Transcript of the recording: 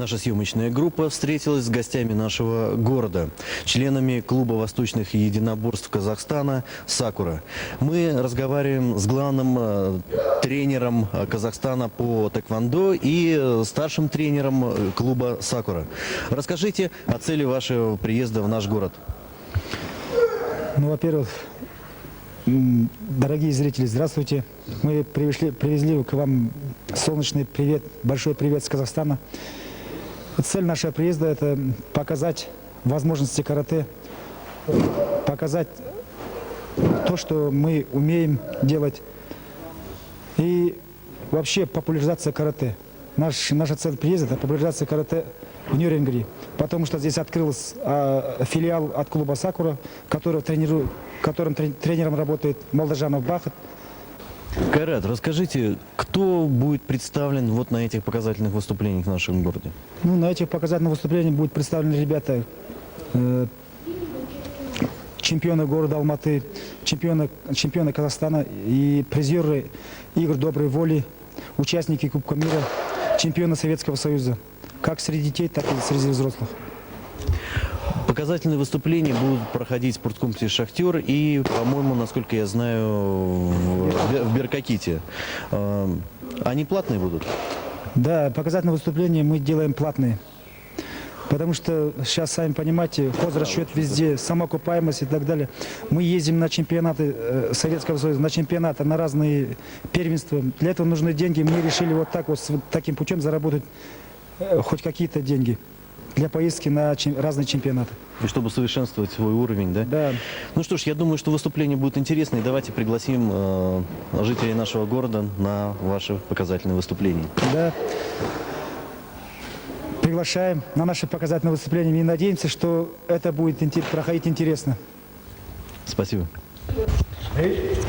Наша съемочная группа встретилась с гостями нашего города, членами клуба восточных единоборств Казахстана «Сакура». Мы разговариваем с главным тренером Казахстана по тэквондо и старшим тренером клуба «Сакура». Расскажите о цели вашего приезда в наш город. Ну, во-первых, дорогие зрители, здравствуйте. Мы привезли к вам солнечный привет, большой привет с Казахстана. Цель нашего приезда – это показать возможности карате, показать то, что мы умеем делать, и вообще популяризация карате. Наша цель приезда – это популяризация карате в Нюрнберге, потому что здесь открылся филиал от клуба «Сакура», которым тренером работает Молдажанов Бахат. Кайрат, расскажите, кто будет представлен вот на этих показательных выступлениях в нашем городе? Ну, на этих показательных выступлениях будут представлены ребята, чемпионы города Алматы, чемпионы Казахстана и призеры игр доброй воли, участники Кубка мира, чемпионы Советского Союза, как среди детей, так и среди взрослых. Показательные выступления будут проходить в спорткомплексе «Шахтер» и, по-моему, насколько я знаю, в Беркаките. Они платные будут? Да, показательные выступления мы делаем платные. Потому что сейчас, сами понимаете, хозрасчет везде, самоокупаемость и так далее. Мы ездим на чемпионаты Советского Союза, на чемпионаты, на разные первенства. Для этого нужны деньги. Мы решили вот так вот, таким путем заработать хоть какие-то деньги для поездки на разные чемпионаты. И чтобы совершенствовать свой уровень, да? Да. Ну что ж, я думаю, что выступления будут интересные. Давайте пригласим жителей нашего города на ваши показательные выступления. Да. Приглашаем на наши показательные выступления и надеемся, что это будет проходить интересно. Спасибо. Nice.